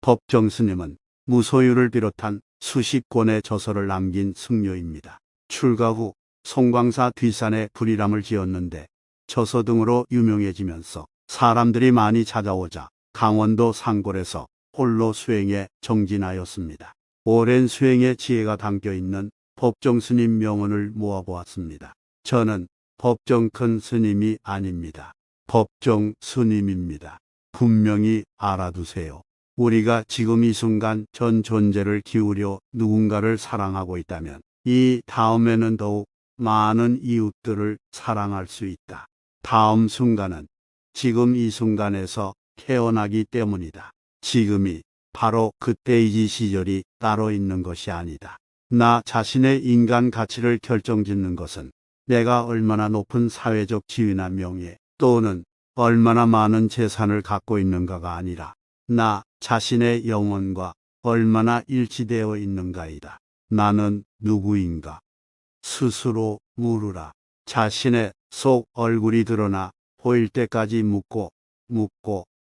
법정 스님은 무소유를 비롯한 수십 권의 저서를 남긴 승려입니다. 출가 후 송광사 뒷산에 불이람을 지었는데 저서 등으로 유명해지면서 사람들이 많이 찾아오자 강원도 상골에서 홀로 수행에 정진하였습니다. 오랜 수행의 지혜가 담겨있는 법정 스님 명언을 모아보았습니다. 저는 법정 큰 스님이 아닙니다. 법정 스님입니다. 분명히 알아두세요. 우리가 지금 이 순간 전 존재를 기울여 누군가를 사랑하고 있다면 이 다음에는 더욱 많은 이웃들을 사랑할 수 있다. 다음 순간은 지금 이 순간에서 태어나기 때문이다. 지금이 바로 그때이지 시절이 따로 있는 것이 아니다. 나 자신의 인간 가치를 결정짓는 것은 내가 얼마나 높은 사회적 지위나 명예 또는 얼마나 많은 재산을 갖고 있는가가 아니라 나 자신의 영혼과 얼마나 일치되어 있는가이다. 나는 누구인가? 스스로 물으라. 자신의 속 얼굴이 드러나 보일 때까지 묻고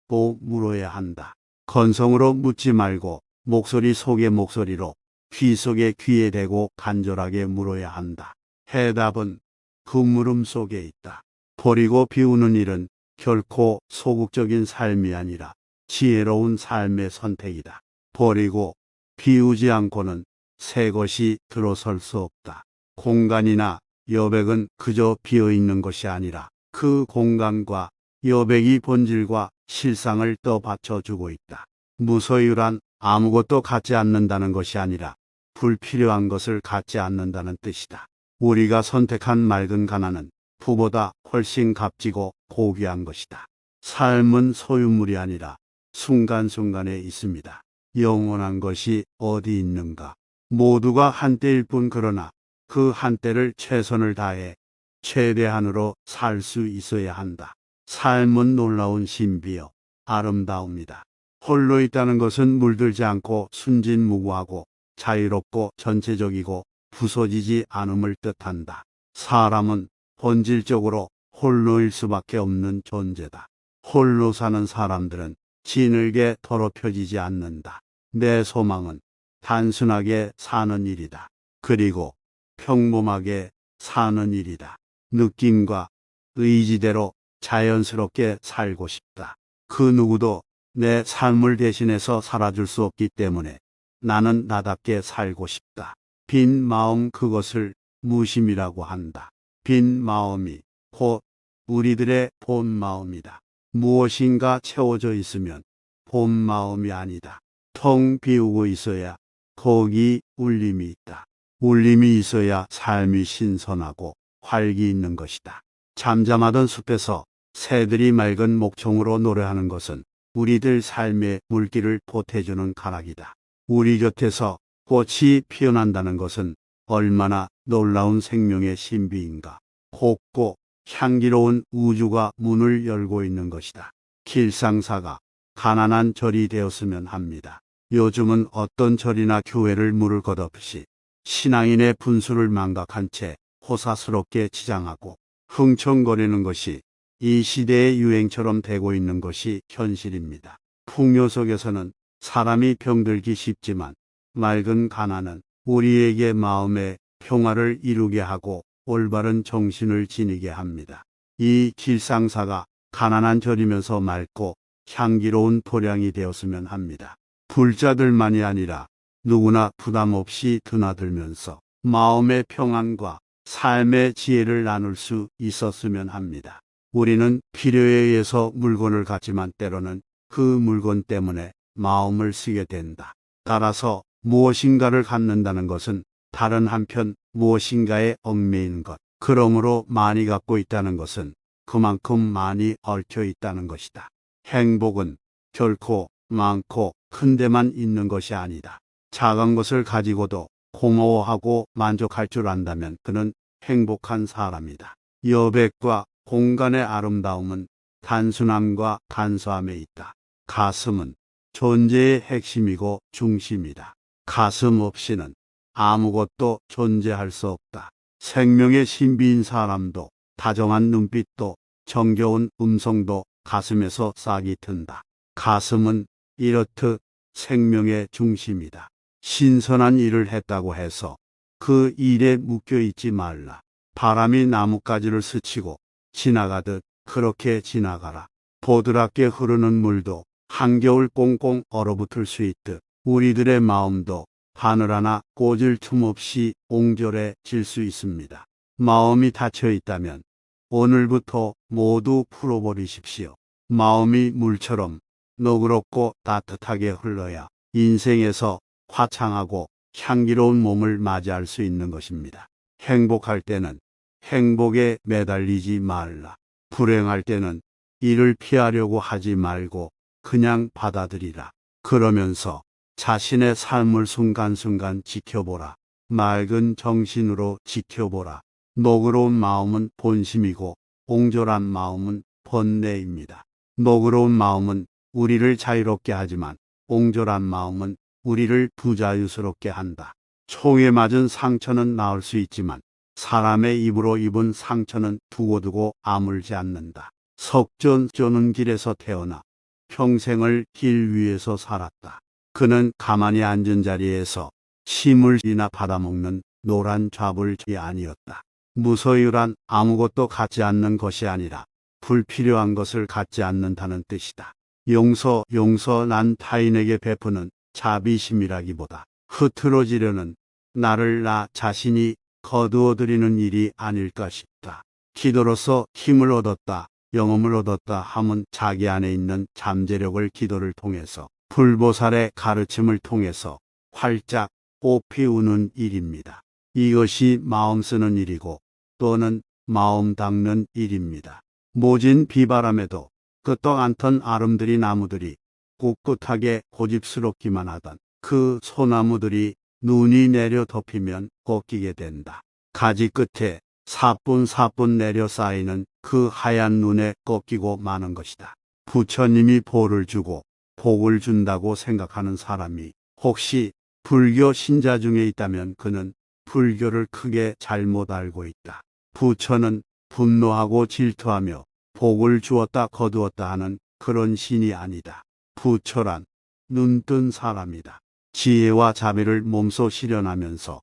또 물어야 한다. 건성으로 묻지 말고 목소리 속의 목소리로 귀 속에 귀에 대고 간절하게 물어야 한다. 해답은 그 물음 속에 있다. 버리고 비우는 일은 결코 소극적인 삶이 아니라 지혜로운 삶의 선택이다. 버리고 비우지 않고는 새 것이 들어설 수 없다. 공간이나 여백은 그저 비어있는 것이 아니라 그 공간과 여백이 본질과 실상을 떠받쳐주고 있다. 무소유란 아무것도 갖지 않는다는 것이 아니라 불필요한 것을 갖지 않는다는 뜻이다. 우리가 선택한 맑은 가난은 부보다 훨씬 값지고 고귀한 것이다. 삶은 소유물이 아니라 순간순간에 있습니다. 영원한 것이 어디 있는가? 모두가 한때일 뿐 그러나 그 한때를 최선을 다해 최대한으로 살 수 있어야 한다. 삶은 놀라운 신비요 아름다움이다. 홀로 있다는 것은 물들지 않고 순진무구하고 자유롭고 전체적이고 부서지지 않음을 뜻한다. 사람은 본질적으로 홀로일 수밖에 없는 존재다. 홀로 사는 사람들은 진흙에 더럽혀지지 않는다. 내 소망은 단순하게 사는 일이다. 그리고 평범하게 사는 일이다. 느낌과 의지대로 자연스럽게 살고 싶다. 그 누구도 내 삶을 대신해서 살아줄 수 없기 때문에 나는 나답게 살고 싶다. 빈 마음 그것을 무심이라고 한다. 빈 마음이 곧 우리들의 본 마음이다. 무엇인가 채워져 있으면 본 마음이 아니다. 텅 비우고 있어야 거기 울림이 있다. 울림이 있어야 삶이 신선하고 활기 있는 것이다. 잠잠하던 숲에서 새들이 맑은 목청으로 노래하는 것은 우리들 삶의 물기를 보태주는 가락이다. 우리 곁에서 꽃이 피어난다는 것은 얼마나 놀라운 생명의 신비인가. 곱고 향기로운 우주가 문을 열고 있는 것이다. 길상사가 가난한 절이 되었으면 합니다. 요즘은 어떤 절이나 교회를 물을 것 없이 신앙인의 분수를 망각한 채 호사스럽게 치장하고 흥청거리는 것이 이 시대의 유행처럼 되고 있는 것이 현실입니다. 풍요 속에서는 사람이 병들기 쉽지만 맑은 가난은 우리에게 마음의 평화를 이루게 하고 올바른 정신을 지니게 합니다. 이 길상사가 가난한 절이면서 맑고 향기로운 도량이 되었으면 합니다. 불자들만이 아니라 누구나 부담 없이 드나들면서 마음의 평안과 삶의 지혜를 나눌 수 있었으면 합니다. 우리는 필요에 의해서 물건을 갖지만 때로는 그 물건 때문에 마음을 쓰게 된다. 따라서 무엇인가를 갖는다는 것은 다른 한편 무엇인가에 얽매이는 것, 그러므로 많이 갖고 있다는 것은 그만큼 많이 얽혀 있다는 것이다. 행복은 결코 많고 큰 데만 있는 것이 아니다. 작은 것을 가지고도 고마워하고 만족할 줄 안다면 그는 행복한 사람이다. 여백과 공간의 아름다움은 단순함과 간소함에 있다. 가슴은 존재의 핵심이고 중심이다. 가슴 없이는 아무것도 존재할 수 없다. 생명의 신비인 사람도 다정한 눈빛도 정겨운 음성도 가슴에서 싹이 튼다. 가슴은 이렇듯 생명의 중심이다. 신선한 일을 했다고 해서 그 일에 묶여 있지 말라. 바람이 나뭇가지를 스치고 지나가듯 그렇게 지나가라. 보드랍게 흐르는 물도 한겨울 꽁꽁 얼어붙을 수 있듯 우리들의 마음도 바늘 하나 꽂을 틈 없이 옹졸해질 수 있습니다. 마음이 닫혀 있다면 오늘부터 모두 풀어버리십시오. 마음이 물처럼 너그럽고 따뜻하게 흘러야 인생에서 화창하고 향기로운 몸을 맞이할 수 있는 것입니다. 행복할 때는 행복에 매달리지 말라. 불행할 때는 이를 피하려고 하지 말고 그냥 받아들이라. 그러면서 자신의 삶을 순간순간 지켜보라. 맑은 정신으로 지켜보라. 너그러운 마음은 본심이고 옹졸한 마음은 번뇌입니다. 너그러운 마음은 우리를 자유롭게 하지만 옹졸한 마음은 우리를 부자유스럽게 한다. 총에 맞은 상처는 나을 수 있지만 사람의 입으로 입은 상처는 두고두고 아물지 않는다. 석존조는 길에서 태어나 평생을 길 위에서 살았다. 그는 가만히 앉은 자리에서 식물이나 받아먹는 노란 좌불이 아니었다. 무소유란 아무것도 갖지 않는 것이 아니라 불필요한 것을 갖지 않는다는 뜻이다. 용서 난 타인에게 베푸는 자비심이라기보다 흐트러지려는 나를 나 자신이 거두어들이는 일이 아닐까 싶다. 기도로서 힘을 얻었다, 영험을 얻었다 함은 자기 안에 있는 잠재력을 기도를 통해서 불보살의 가르침을 통해서 활짝 꽃피우는 일입니다. 이것이 마음 쓰는 일이고 또는 마음 닦는 일입니다. 모진 비바람에도 끄떡 않던 아름드리 나무들이 꿋꿋하게 고집스럽기만 하던 그 소나무들이 눈이 내려 덮이면 꺾이게 된다. 가지 끝에 사뿐사뿐 내려 쌓이는 그 하얀 눈에 꺾이고 마는 것이다. 부처님이 보를 주고 복을 준다고 생각하는 사람이 혹시 불교 신자 중에 있다면 그는 불교를 크게 잘못 알고 있다. 부처는 분노하고 질투하며 복을 주었다 거두었다 하는 그런 신이 아니다. 부처란 눈뜬 사람이다. 지혜와 자비를 몸소 실현하면서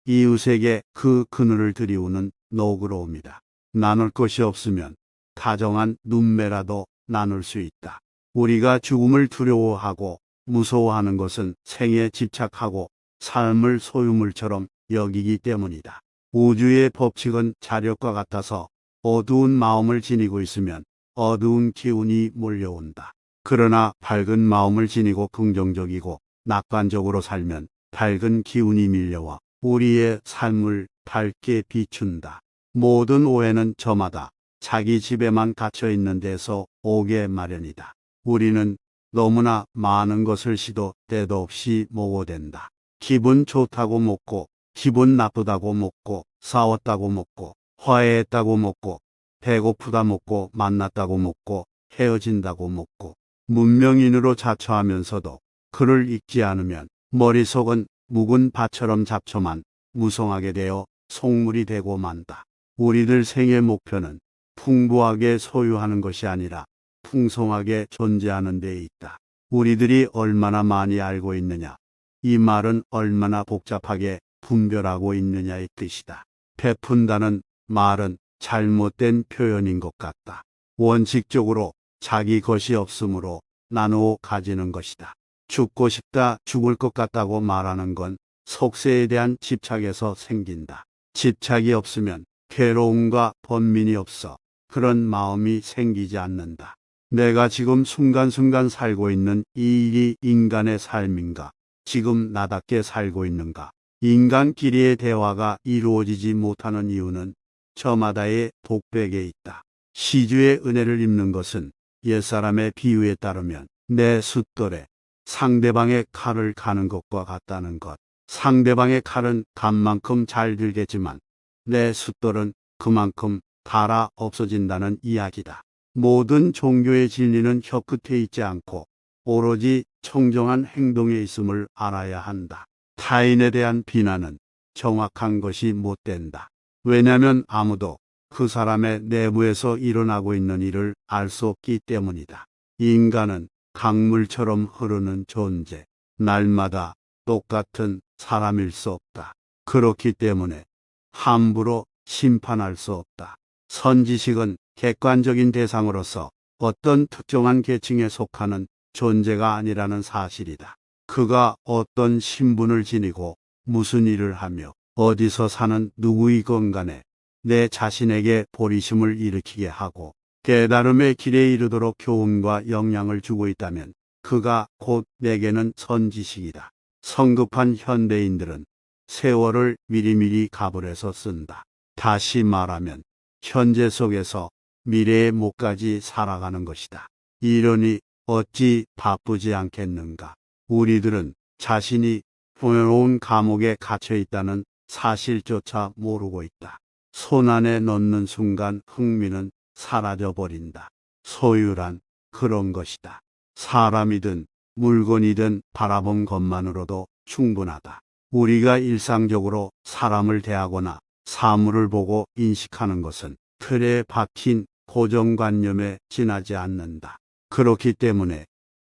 이웃에게 그 그늘을 들이우는 너그러움이다. 나눌 것이 없으면 다정한 눈매라도 나눌 수 있다. 우리가 죽음을 두려워하고 무서워하는 것은 생에 집착하고 삶을 소유물처럼 여기기 때문이다. 우주의 법칙은 자력과 같아서 어두운 마음을 지니고 있으면 어두운 기운이 몰려온다. 그러나 밝은 마음을 지니고 긍정적이고 낙관적으로 살면 밝은 기운이 밀려와 우리의 삶을 밝게 비춘다. 모든 오해는 저마다 자기 집에만 갇혀 있는 데서 오게 마련이다. 우리는 너무나 많은 것을 시도 때도 없이 먹어댄다. 기분 좋다고 먹고 기분 나쁘다고 먹고 싸웠다고 먹고 화해했다고 먹고 배고프다 먹고 만났다고 먹고 헤어진다고 먹고 문명인으로 자처하면서도 그를 잊지 않으면 머릿속은 묵은 밭처럼 잡초만 무성하게 되어 속물이 되고 만다. 우리들 생의 목표는 풍부하게 소유하는 것이 아니라 풍성하게 존재하는 데 있다. 우리들이 얼마나 많이 알고 있느냐, 이 말은 얼마나 복잡하게 분별하고 있느냐의 뜻이다. 베푼다는 말은 잘못된 표현인 것 같다. 원칙적으로 자기 것이 없으므로 나누어 가지는 것이다. 죽고 싶다, 죽을 것 같다고 말하는 건 속세에 대한 집착에서 생긴다. 집착이 없으면 괴로움과 번민이 없어 그런 마음이 생기지 않는다. 내가 지금 순간순간 살고 있는 이 일이 인간의 삶인가? 지금 나답게 살고 있는가? 인간끼리의 대화가 이루어지지 못하는 이유는 저마다의 독백에 있다. 시주의 은혜를 입는 것은 옛사람의 비유에 따르면 내 숫돌에 상대방의 칼을 가는 것과 같다는 것. 상대방의 칼은 간만큼 잘 들겠지만 내 숫돌은 그만큼 달아 없어진다는 이야기다. 모든 종교의 진리는 혀끝에 있지 않고 오로지 청정한 행동에 있음을 알아야 한다. 타인에 대한 비난은 정확한 것이 못 된다. 왜냐하면 아무도 그 사람의 내부에서 일어나고 있는 일을 알 수 없기 때문이다. 인간은 강물처럼 흐르는 존재. 날마다 똑같은 사람일 수 없다. 그렇기 때문에 함부로 심판할 수 없다. 선지식은 객관적인 대상으로서 어떤 특정한 계층에 속하는 존재가 아니라는 사실이다. 그가 어떤 신분을 지니고 무슨 일을 하며 어디서 사는 누구이건 간에 내 자신에게 보리심을 일으키게 하고 깨달음의 길에 이르도록 교훈과 영향을 주고 있다면 그가 곧 내게는 선지식이다. 성급한 현대인들은 세월을 미리미리 가불해서 쓴다. 다시 말하면 현재 속에서 미래의 목까지 살아가는 것이다. 이러니 어찌 바쁘지 않겠는가. 우리들은 자신이 풍요로운 감옥에 갇혀 있다는 사실조차 모르고 있다. 손 안에 넣는 순간 흥미는 사라져버린다. 소유란 그런 것이다. 사람이든 물건이든 바라본 것만으로도 충분하다. 우리가 일상적으로 사람을 대하거나 사물을 보고 인식하는 것은 틀에 박힌 고정관념에 지나지 않는다. 그렇기 때문에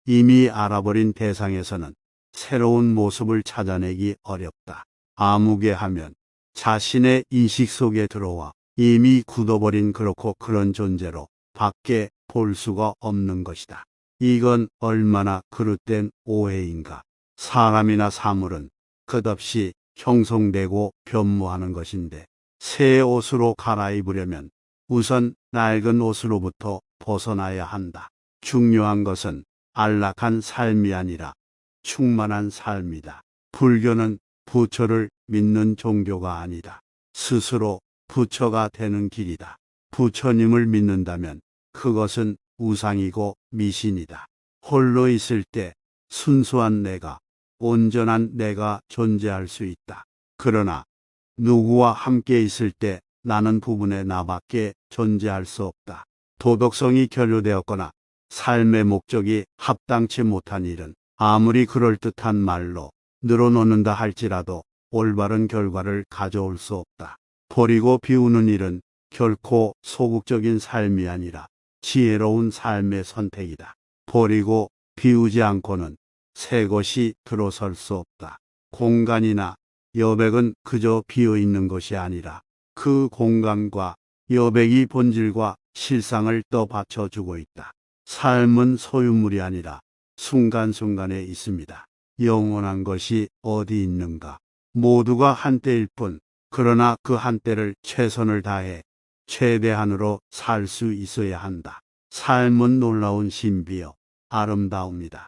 이미 알아버린 대상에서는 새로운 모습을 찾아내기 어렵다. 아무개하면 자신의 인식 속에 들어와 이미 굳어버린 그렇고 그런 존재로 밖에 볼 수가 없는 것이다. 이건 얼마나 그릇된 오해인가. 사람이나 사물은 끝없이 형성되고 변모하는 것인데 새 옷으로 갈아입으려면 우선 낡은 옷으로부터 벗어나야 한다. 중요한 것은 안락한 삶이 아니라 충만한 삶이다. 불교는 부처를 믿는 종교가 아니다. 스스로 부처가 되는 길이다. 부처님을 믿는다면 그것은 우상이고 미신이다. 홀로 있을 때 순수한 내가, 온전한 내가 존재할 수 있다. 그러나 누구와 함께 있을 때 나는 부분의 나밖에 존재할 수 없다. 도덕성이 결여되었거나 삶의 목적이 합당치 못한 일은 아무리 그럴듯한 말로 늘어놓는다 할지라도 올바른 결과를 가져올 수 없다. 버리고 비우는 일은 결코 소극적인 삶이 아니라 지혜로운 삶의 선택이다. 버리고 비우지 않고는 새 것이 들어설 수 없다. 공간이나 여백은 그저 비어있는 것이 아니라 그 공간과 여백이 본질과 실상을 떠받쳐주고 있다. 삶은 소유물이 아니라 순간순간에 있습니다. 영원한 것이 어디 있는가? 모두가 한때일 뿐, 그러나 그 한때를 최선을 다해 최대한으로 살 수 있어야 한다. 삶은 놀라운 신비여 아름다웁니다.